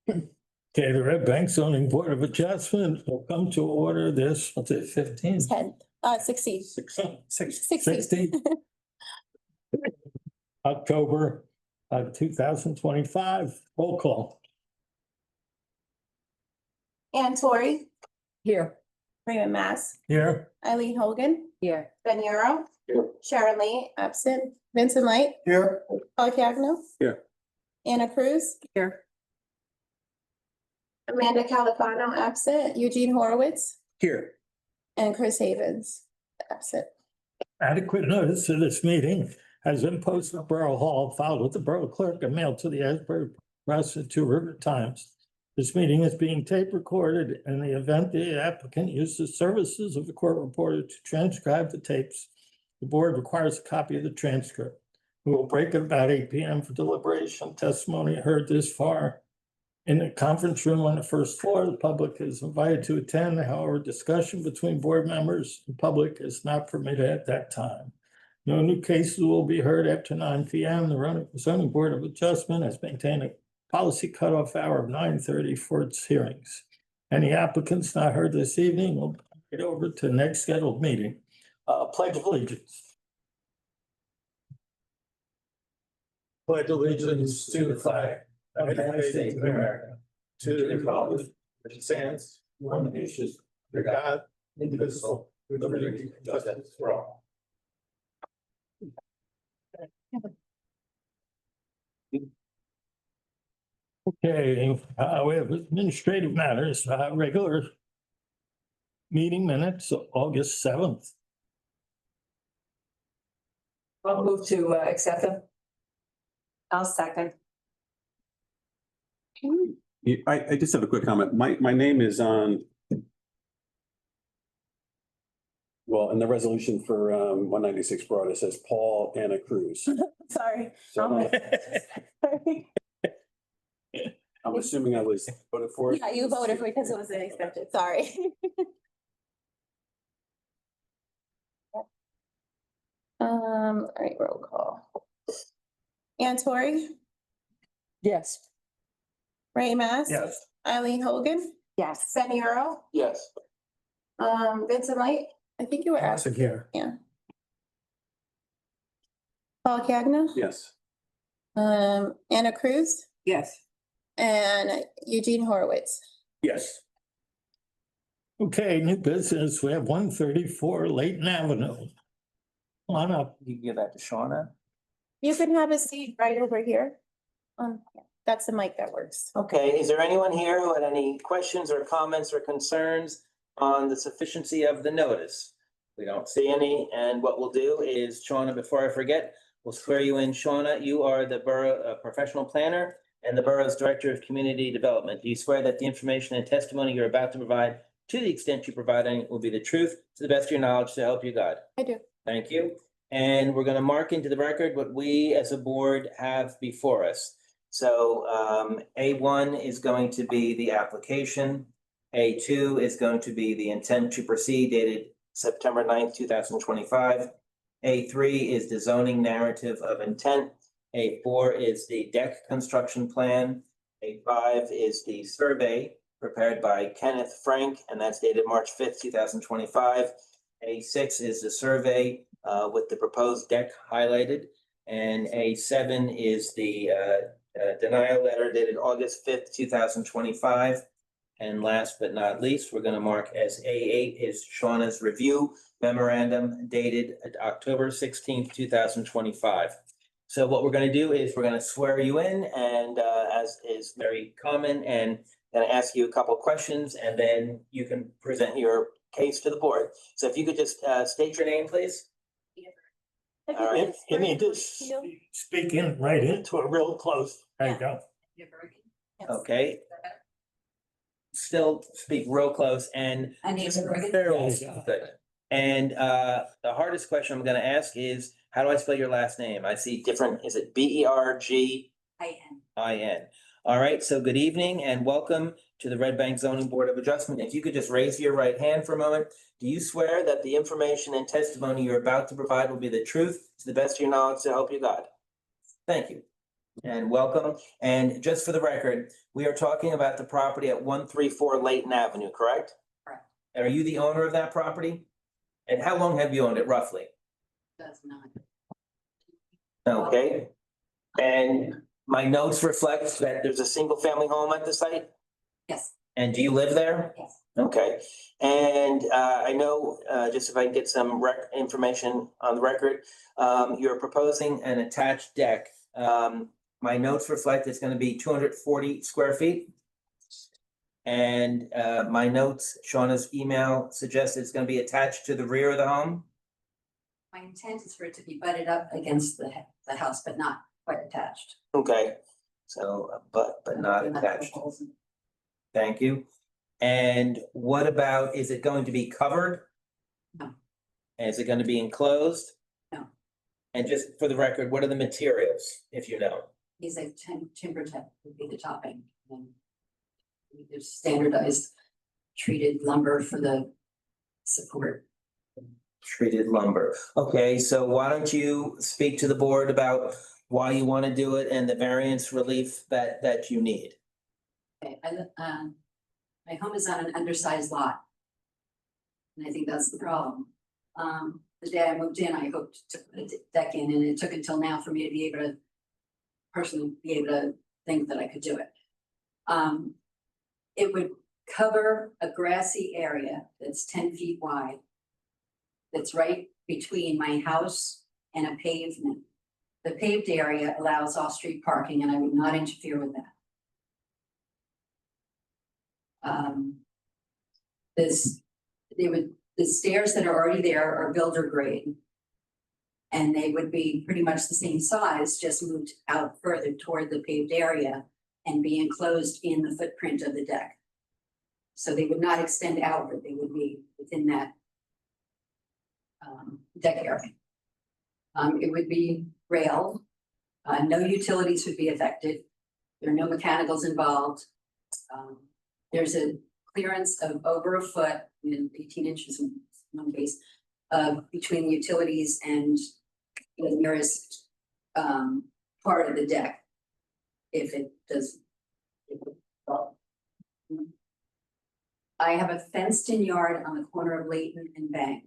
Okay, the Red Bank Zoning Board of Adjustment will come to order this, what's it, 15? 16. 16 October 2025. Roll call. Ann Torrey, Here. Raymond Mass, Here. Eileen Hogan, Here. Ben Euro. Here. Sharon Lee, absent. Vincent Light, Here. Paul Cagno. Here. Anna Cruz. Here. Amanda Califano, absent. Eugene Horowitz Here. and Chris Havens, absent. Adequate notice of this meeting has been posted at Borough Hall, filed with the Borough Clerk and mailed to the Asbury Press and Two River Times. This meeting is being tape recorded. In the event the applicant uses services of the court reporter to transcribe the tapes, the board requires a copy of the transcript. We will break at about 8 p.m. for deliberation. Testimony heard this far in the conference room on the first floor. The public is invited to attend. However, discussion between board members and public is not permitted at that time. No new cases will be heard after 9 p.m. The Zoning Board of Adjustment has maintained a policy cutoff hour of 9:30 for its hearings. Any applicants not heard this evening will get over to the next scheduled meeting. Pledge of allegiance. Pledge allegiance to the flag of the United States of America, to the republic which stands one nation under God, indivisible, with liberty and justice for all. Okay, we have administrative matters, regular meeting minutes, August 7th. I'll move to accept them. I'll second. I just have a quick comment. My name is on. Well, in the resolution for 196 Broad, it says Paul Anna Cruz. Sorry. So I'm assuming I was voted for it. Yeah, you voted for it because it was unexpected. Sorry. All right, roll call. Ann Torrey, Yes. Ray Mass. Yes. Eileen Hogan, Yes. Ben Euro, Yes. Vincent Light. I think you were absent. Here. Paul Cagno. Yes. Anna Cruz Yes. and Eugene Horowitz. Yes. Okay, new business. We have 134 Layton Avenue. Come on up. You can give that to Shauna. You can have a seat right over here. That's the mic that works. Okay, is there anyone here who had any questions or comments or concerns on the sufficiency of the notice? We don't see any, and what we'll do is, Shauna, before I forget, we'll swear you in. Shauna, you are the Borough professional planner and the Borough's Director of Community Development. Do you swear that the information and testimony you're about to provide, to the extent you provide any, will be the truth, to the best of your knowledge, to help you God? I do. Thank you. And we're going to mark into the record what we as a board have before us. So A1 is going to be the application. A2 is going to be the intent to proceed dated September 9th, 2025. A3 is the zoning narrative of intent. A4 is the deck construction plan. A5 is the survey prepared by Kenneth Frank, and that's dated March 5th, 2025. A6 is the survey with the proposed deck highlighted. And A7 is the denial letter dated August 5th, 2025. And last but not least, we're going to mark as A8 is Shauna's review memorandum dated October 16th, 2025. So what we're going to do is we're going to swear you in, and as is very common, and going to ask you a couple questions, and then you can present your case to the board. So if you could just state your name, please. All right. You need to speak in right into it real close. There you go. Okay. Still speak real close and. Fairly. Good. And the hardest question I'm gonna ask is, how do I spell your last name? I see different, is it Bergin? All right, so good evening and welcome to the Red Bank Zoning Board of Adjustment. If you could just raise your right hand for a moment. Do you swear that the information and testimony you're about to provide will be the truth, to the best of your knowledge, to help you God? Thank you. and welcome. And just for the record, we are talking about the property at 134 Layton Avenue, correct? Correct. And are you the owner of that property? And how long have you owned it roughly? Does not. Okay. And my notes reflect that there's a single family home at the site? Yes, And do you live there? yes. Okay, and I know, just if I can get some information on the record, you're proposing an attached deck. My notes reflect it's gonna be 240 square feet. And my notes, Shauna's email suggests it's gonna be attached to the rear of the home. My intent is for it to be butted up against the house, but not quite attached. Okay, so, but not attached. Thank you. And what about, is it going to be covered? No. And is it going to be enclosed? No. And just for the record, what are the materials, if you know? He's a timber tech would be the topping. And there's standardized treated lumber for the support. Treated lumber. Okay, so why don't you speak to the board about why you want to do it and the variance relief that you need? Okay, my home is on an undersized lot. And I think that's the problem. The day I moved in, I hoped to put a deck in, and it took until now for me to be able to personally be able to think that I could do it. It would cover a grassy area that's 10 feet wide. That's right between my house and a pavement. The paved area allows off-street parking, and I would not interfere with that. The stairs that are already there are builder grade. And they would be pretty much the same size, just moved out further toward the paved area and be enclosed in the footprint of the deck. So they would not extend outward, they would be within that deck area. It would be railed, no utilities would be affected. There are no mechanicals involved. There's a clearance of over a foot, 18 inches in one case, between the utilities and the nearest part of the deck. If it does. I have a fenced-in yard on the corner of Layton and Bank.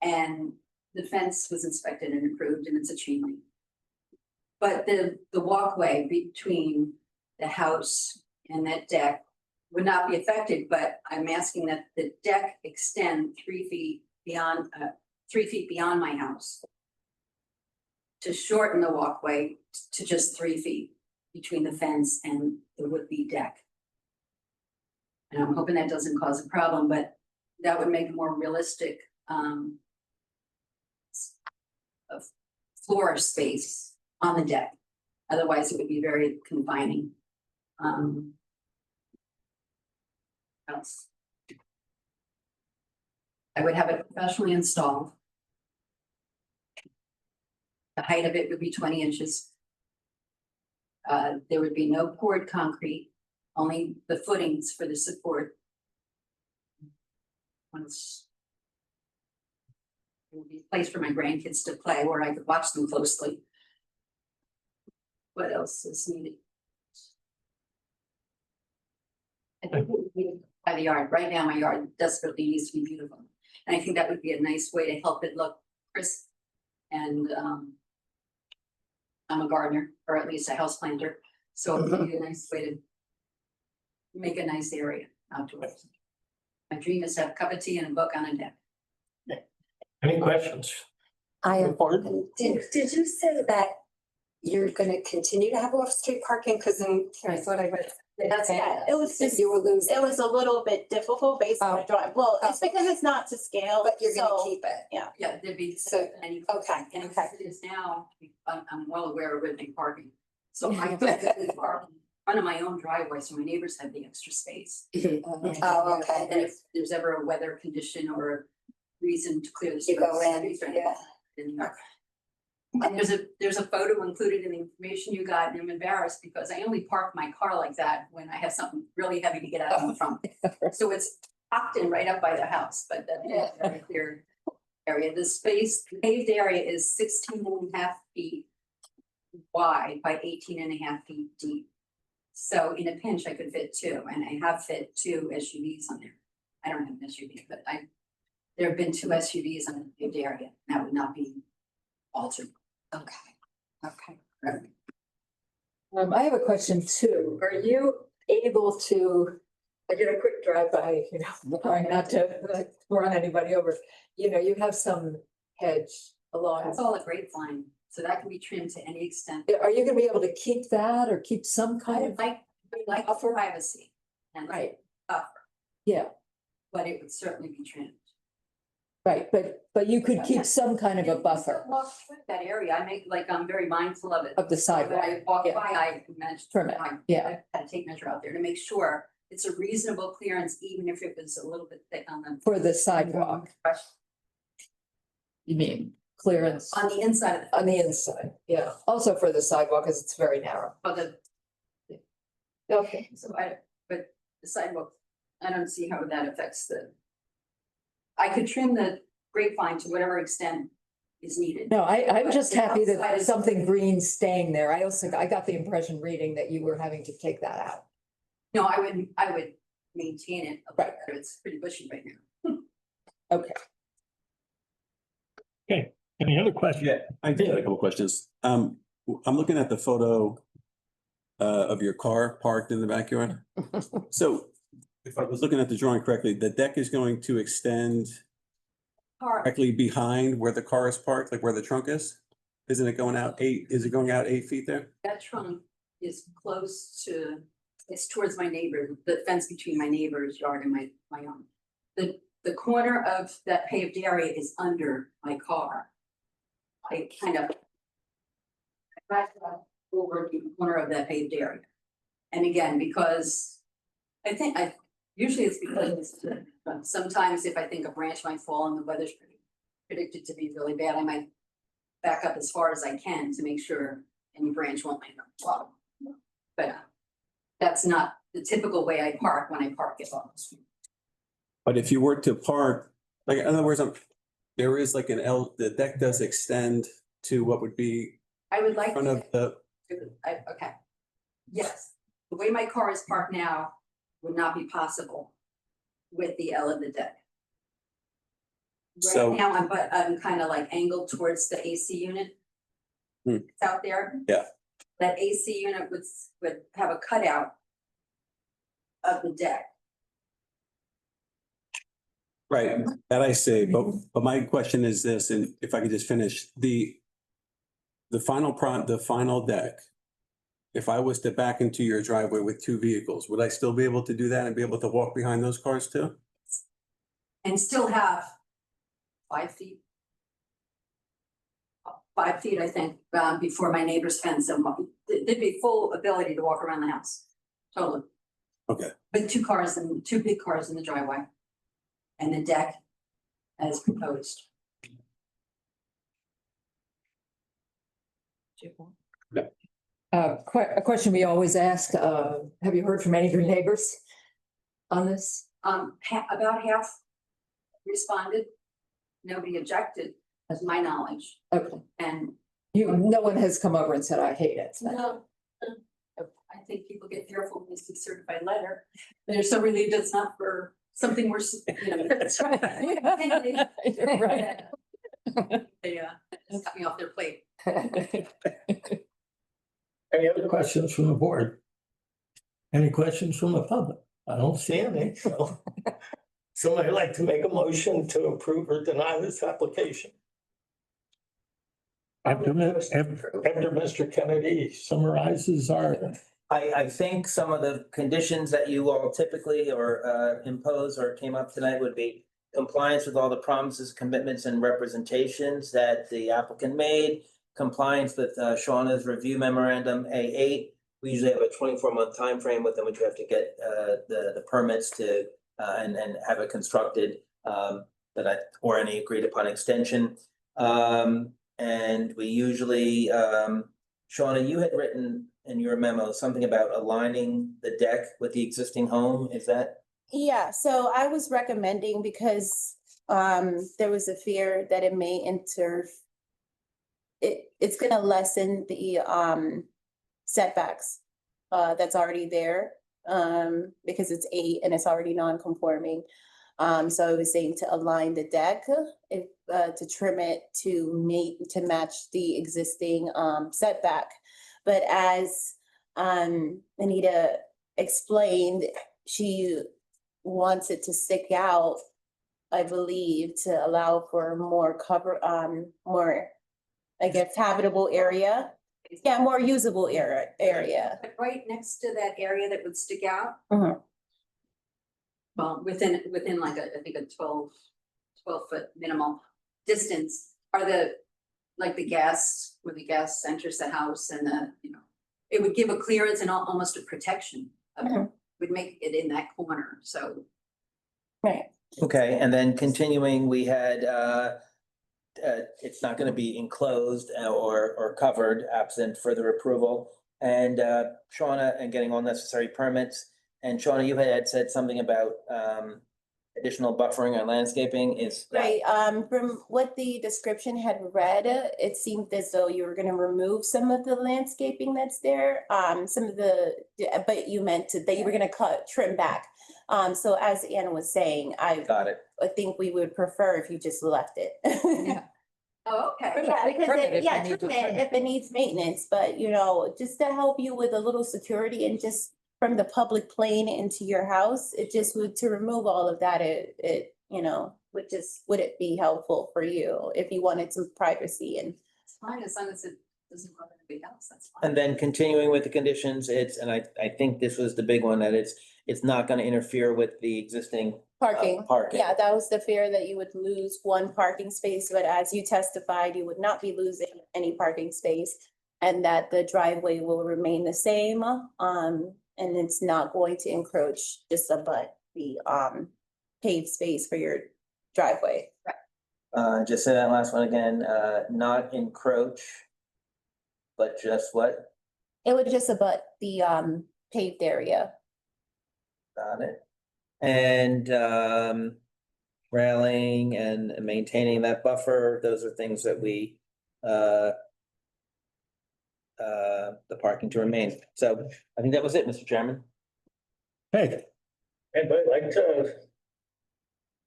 And the fence was inspected and approved, and it's a chain link. But the walkway between the house and that deck would not be affected, but I'm asking that the deck extend 3 feet beyond, 3 feet beyond my house. To shorten the walkway to just 3 feet between the fence and the would-be deck. And I'm hoping that doesn't cause a problem, but that would make a more realistic of floor space on the deck. Otherwise, it would be very confining. Else. I would have it professionally installed. The height of it would be 20 inches. There would be no poured concrete, only the footings for the support. Once it would be a place for my grandkids to play where I could watch them closely. What else is needed? I think we need by the yard. Right now, my yard desperately needs to be beautiful. And I think that would be a nice way to help it look crisp. And I'm a gardener, or at least a house planter. So it would be a nice way to make a nice area outdoors. My dream is to have a cup of tea and a book on a deck. Any questions? I am. Report? Did you say that you're gonna continue to have off-street parking? Cause I thought I read. That's that. It was just, You were losing, it was a little bit difficult based on the drawing. Well, it's because it's not to scale. but you're gonna so- keep it. Yeah, there'd be. So, any- okay, And okay. as it is now, I'm well aware of living parking. So I typically park in front of my own driveway, so my neighbors have the extra space. Oh, okay. And if there's ever a weather condition or a reason to clear the You go space, in, yeah. And there's a photo included in the information you got, and I'm embarrassed because I only park my car like that when I have something really heavy to get out in front. So it's tucked in right up by the house, but that's a very clear area. The space, the paved area is 16 and a half feet wide by 18.5 feet deep. So in a pinch, I could fit two, and I have fit two SUVs on there. I don't have an SUV, but there have been two SUVs on the paved area, and that would not be altered. Okay, okay. I have a question too. Are you able to, I did a quick drive by, trying not to like run anybody over. You have some hedge along. That's all a grapevine, so that can be trimmed to any extent. Are you gonna be able to keep that or keep some I kind would of? like privacy and Right, buffer, yeah, but it would certainly be trimmed. right, but you could keep some kind of a Yeah, buffer I walk through that area, I'm very mindful of it. of the When sidewalk. I walk yeah. by, I managed. Trim it, yeah. I had a tape measure out there to make sure it's a reasonable clearance, even if it was a little bit thick on the. For the sidewalk, you mean clearance On the inside of the, on the inside, yeah. Also for the sidewalk, because it's very narrow. of the, Okay. but the sidewalk, I don't see how that affects I could trim the grapevine to whatever extent is needed. No, I'm just The happy outside that is- something green's staying there. I got the impression reading that you were having to take that out. No, I would maintain it, Right. it's pretty bushy right now. Okay. Any other questions? Yeah, I did have a couple questions. I'm looking at the photo of your car parked in the backyard. So if I was looking at the drawing correctly, the deck is going to extend Car, directly behind where the car is parked, like where the trunk is? Isn't it going out is it going out 8 feet there? that trunk is close to, it's towards my neighbor, the fence between my neighbor's yard and my own. The corner of that paved area is under my car. I kind of back up over the corner of that paved area. And again, because usually it's because sometimes if I think a branch might fall and the weather's predicted to be really bad, I might back up as far as I can to make sure any branch won't land on the wall. But that's not the typical way I park when I park it on the street. But if you were to park, like, in other words, there is like the deck does extend to what would be I would in like. front of the, Okay. Yes, the way my car is parked now would not be possible with the L of the deck. So- Right now, I'm kind of like angled towards the AC unit. Hmm. It's out there. Yeah. That AC unit would have a cutout of the deck. right, that I see, but my question is this, and if I could just finish, the final deck, if I was to back into your driveway with two vehicles, would I still be able to do that and be able to walk behind those cars too? And still have 5 feet. 5 feet, I think, before my neighbor's fence, and there'd be full ability to walk around the house, totally. Okay. With two big cars in the driveway. And the deck as proposed. A question we always ask, have you heard from any of your neighbors on this? About half responded. Nobody objected, as my knowledge, Okay, and no one has come over and said, I hate it. no. I think people get fearful when they see certified letter. They're so relieved it's not for something worse, That's right. You're right. They just cut me off their plate. Any other questions from the board? Any questions from the public? I don't see any, so. Somebody like to make a motion to approve or deny this application? After Mr. Kennedy summarizes our, I think some of the conditions that you all typically or impose or came up tonight would be compliance with all the promises, commitments, and representations that the applicant made, compliance with Shawna's review memorandum A8. We usually have a 24-month time frame with them, which we have to get the permits to and have it constructed or any agreed upon extension. And we usually, Shawna, you had written in your memo something about aligning the deck with the existing home, is that? Yeah, so I was recommending because there was a fear that it may it's gonna lessen the setbacks that's already there, because it's 8 and it's already non-conforming. So I was saying to align the deck, if to trim it to match the existing setback. But as Anita explained, she wants it to stick out, I believe, to allow for more cover, more, I guess, habitable area. Yeah, more usable area. But right next to that area that would stick out. Mhm. Well, within like I think a 12 foot minimal distance are like the gas, where the gas enters the house and it would give a clearance and almost a protection of it. Mhm. Would make it in that corner, so. Right. Okay, and then continuing, we had, it's not gonna be enclosed or covered absent further approval. And Shauna, and getting all necessary permits. And Shauna, you had said something about additional buffering or landscaping is. Right, from what the description had read, it seemed as though you were gonna remove some of the landscaping that's there, but you meant that you were gonna trim back. So as Anna was saying, Got it. I think we would prefer if you just left it. Yeah. Oh, okay. Yeah, because Trim it if you yeah, need to trim it trim it. if it needs maintenance, but just to help you with a little security and just from the public plane into your house, it just would, to remove all of that, would it be helpful for you if you wanted some privacy and. It's fine, as long as it doesn't go anybody else, that's fine. And then continuing with the conditions, and I think this was the big one, that it's not gonna interfere with the existing. Parking. Parking. Yeah, that was the fear that you would lose one parking space, but as you testified, you would not be losing any parking space. And that the driveway will remain the same, and it's not going to encroach just abut the paved space for your driveway. Just say that last one again, not encroach. But just what? It would just abut the paved area. Got it. And railing and maintaining that buffer, those are things that we the parking to remain. So I think that was it, Mr. Chairman. Hey. Anybody like to? I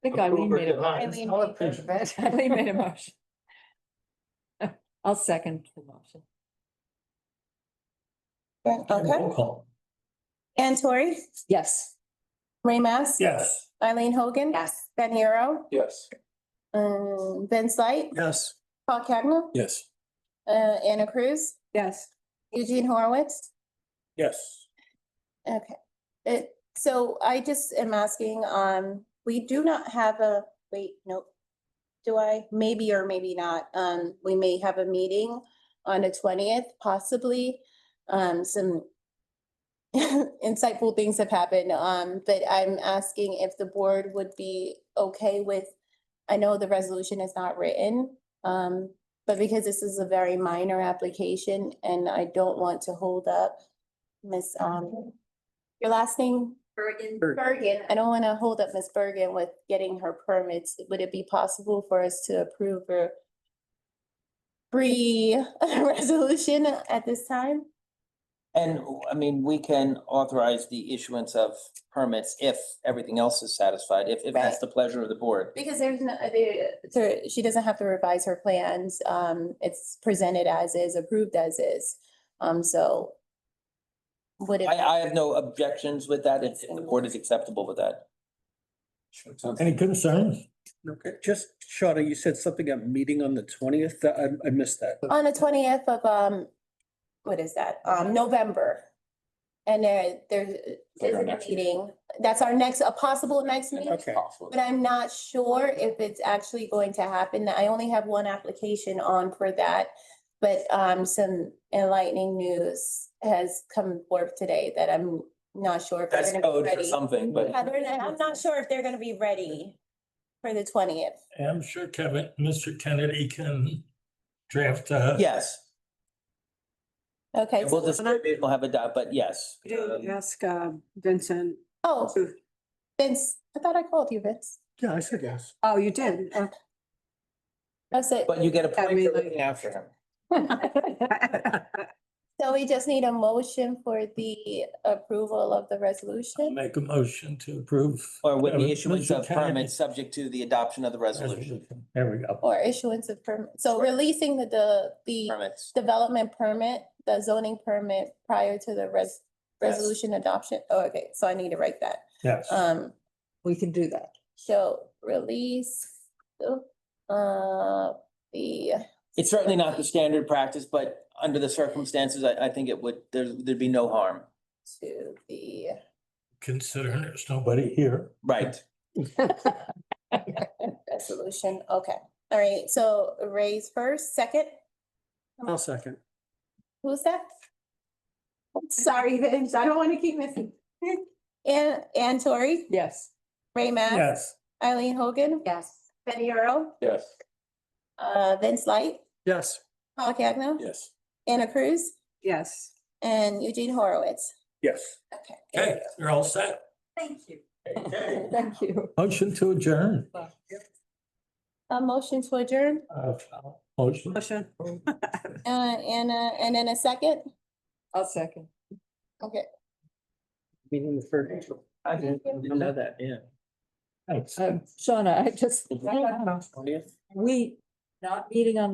think Eileen approve or made a deny? motion. Eileen Eileen made a motion. I'll second the motion. Okay, Roll call. Ann Torrey, Yes. Ray Mass. Yes. Eileen Hogan. Yes. Ben Hero. Yes. Ben Slight, Yes. Paul Cagnon, Yes. Anna Cruz, Yes. Eugene Horowitz. Yes. Okay, so I just am asking, we do not have nope. Do I? Maybe or maybe not. We may have a meeting on the 20th, possibly. Some insightful things have happened, but I'm asking if the board would be okay with, I know the resolution is not written, but because this is a very minor application and I don't want to hold up Miss, your last name? Bergen, Bergen. I don't want to hold up Miss Bergen with getting her permits. Would it be possible for us to approve her resolution at this time? And I mean, we can authorize the issuance of permits if everything else is satisfied, if that's Right. the pleasure of the board. Because there's no, she doesn't have to revise her plans. It's presented as is, approved as is. So would it? I have no objections with that, if the board is acceptable with that. Any concerns? Okay, just, Shauna, you said something, a meeting on the 20th, I missed that. On the 20th of, what is that? November. And there's a meeting. That's our a possible next meeting. Okay. But I'm not sure if it's actually going to happen. I only have one application on for that. But some enlightening news has come forth today that I'm not sure if they're That's gonna be code for ready. something, but I'm not sure if they're gonna be ready for the 20th. I'm sure Mr. Kennedy can draft yes, Okay. we'll distribute, we'll have a dot, but yes. Ask Vincent. Oh, Vince, I thought I called you, Vince. Yeah, I said yes. Oh, you did? That's it. But you get a I point mean, for like- looking after him. So we just need a motion for the approval of the resolution. Make a motion to approve. Or with the uh, issuance of Mr. Kennedy. permits, subject to the adoption of the resolution. There we go. Or issuance of permit, so releasing the Permits. development permit, the zoning permit prior to the resolution adoption. Oh, okay, so I need to write that. Yes. We can do that. Shall release, the, It's certainly not the standard practice, but under the circumstances, I think it would, there'd be no harm. to the Considering there's nobody here. Right. resolution, okay. All right, so Ray's first, second, I'll second. who's that? Sorry, Vince, I don't want to keep missing. And Tori, Yes. Ray Mass, Yes. Eileen Hogan, Yes. Benny Earl, Yes. Vince Light, Yes. Paul Cagnon, Yes. Anna Cruz, Yes. and Eugene Horowitz. Yes. Okay. Okay, you're all set. Thank you. Thank you. Motion to adjourn. A motion to adjourn, Motion. Motion. and then a second, I'll second. okay. Meeting the first. I didn't know that, yeah. Thanks. Shauna, I just, 20th? we not meeting on